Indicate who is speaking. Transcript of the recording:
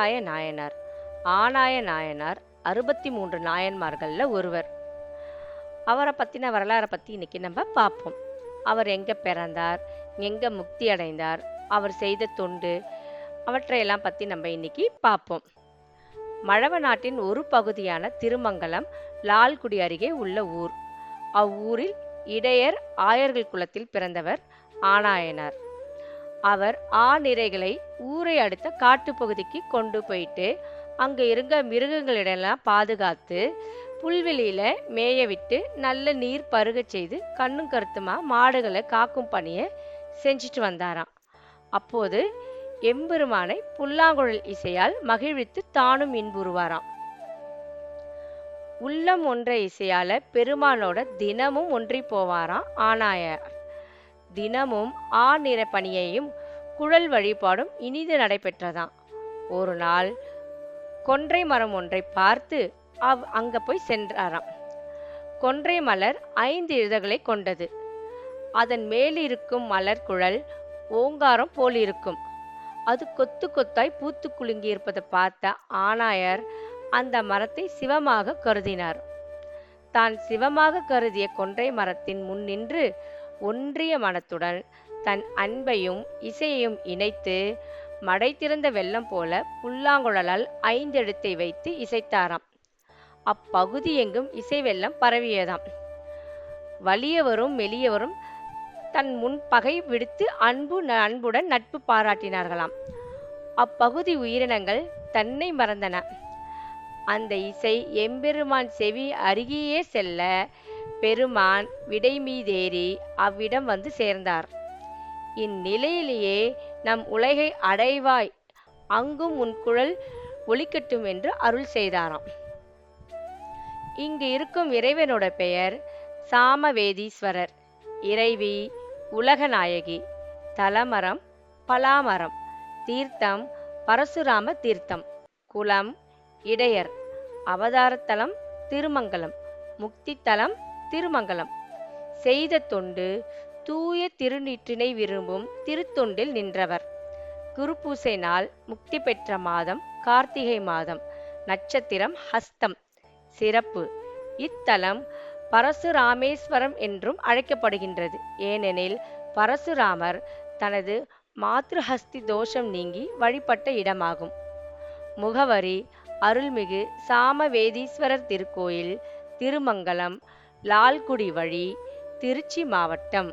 Speaker 1: ஆனாய நாயனார். ஆனாய நாயனார் 63 நாயன்மார்கள்ல ஒருவர். அவரை பற்றின வரலாறை பற்றி இன்னைக்கு நம்ம பார்ப்போம். அவர் எங்கே பிறந்தார், எங்கே முக்தி அடைந்தார், அவர் செய்த தொண்டு, அவற்றையெல்லாம் பற்றி நம்ம இன்னைக்கு பார்ப்போம். மழவ நாட்டின் ஒரு பகுதியான திருமங்கலம் லால்குடி அருகே உள்ள ஊர். அவ்வூரில் இடையர் ஆயர்கள் குலத்தில் பிறந்தவர் ஆனாயனார். அவர் ஆநிரைகளை ஊரை அடுத்த காட்டுப்பகுதிக்கு கொண்டு போயிட்டு அங்கே இருந்த மிருகங்களிடெல்லாம் பாதுகாத்து புல்வெளியில மேய விட்டு நல்ல நீர் பருக செய்து கண்ணும் கருத்துமா மாடுகளை காக்கும் பணியை செஞ்சுட்டு வந்தாராம். அப்போது எம்பெருமானை புல்லாங்குழல் இசையால் மகிழ்வித்து தானும் இன்புறுவாராம். உள்ளம் ஒன்ற இசையால பெருமானோட தினமும் ஒன்றி போவாராம் ஆனாயார். தினமும் நிற பணியையும் குழல் வழிபாடும் இனிது நடைபெற்றதாம். ஒரு நாள் கொன்றை மரம் ஒன்றை பார்த்து அங்க போய் சென்றாராம். கொன்றை மலர் 5 இதழ்களை கொண்டது. அதன் மேலிருக்கும் மலர் குழல் ஓங்காரம் போலிருக்கும். அது கொத்து கொத்தாய் பூத்து குலுங்கி இருப்பதை பார்த்த ஆனாயர் அந்த மரத்தை சிவமாக கருதினார். தான் சிவமாக கருதிய கொன்றை மரத்தின் முன் நின்று ஒன்றிய மனத்துடன் தன் அன்பையும் இசையையும் இணைத்து மடை திறந்த வெள்ளம் போல புல்லாங்குழலால் 5 எழுத்தை வைத்து இசைத்தாராம். அப்பகுதி எங்கும் இசை வெள்ளம் பரவியதாம். வலியவரும் மெலியவரும் தன் முன் பகை விடுத்து அன்புடன் நட்பு பாராட்டினார்களாம். அப்பகுதி உயிரினங்கள் தன்னை மறந்தன. அந்த இசை எம்பெருமான் செவி அருகியே செல்ல பெருமான் விடை மீதேறி அவ்விடம் வந்து சேர்ந்தார். இந்நிலையிலேயே நம் உலகை அடைவாய், அங்கும் உன் குழல் ஒலிக்கட்டும் என்று அருள் செய்தாராம். இங்கு இருக்கும் இறைவனோட பெயர் சாமவேதீஸ்வரர். இறைவி உலகநாயகி. தலமரம் பலாமரம். தீர்த்தம் பரசுராம தீர்த்தம். குலம் இடையர். அவதாரத்தலம் திருமங்கலம். முக்தித்தலம் திருமங்கலம். செய்த தொண்டு தூய திருநீற்றினை விரும்பும் திருத்தொண்டில் நின்றவர். குருபூசை நாள் முக்தி பெற்ற மாதம் கார்த்திகை மாதம். நட்சத்திரம் ஹஸ்தம். சிறப்பு: இத்தலம் பரசுராமேஸ்வரம் என்றும் அழைக்கப்படுகின்றது. ஏனெனில் பரசுராமர் தனது மாத்ருஹஸ்தி தோஷம் நீங்கி வழிபட்ட இடமாகும். முகவரி: அருள்மிகு சாமவேதீஸ்வரர் திருக்கோயில், திருமங்கலம், லால்குடி வழி, திருச்சி மாவட்டம்.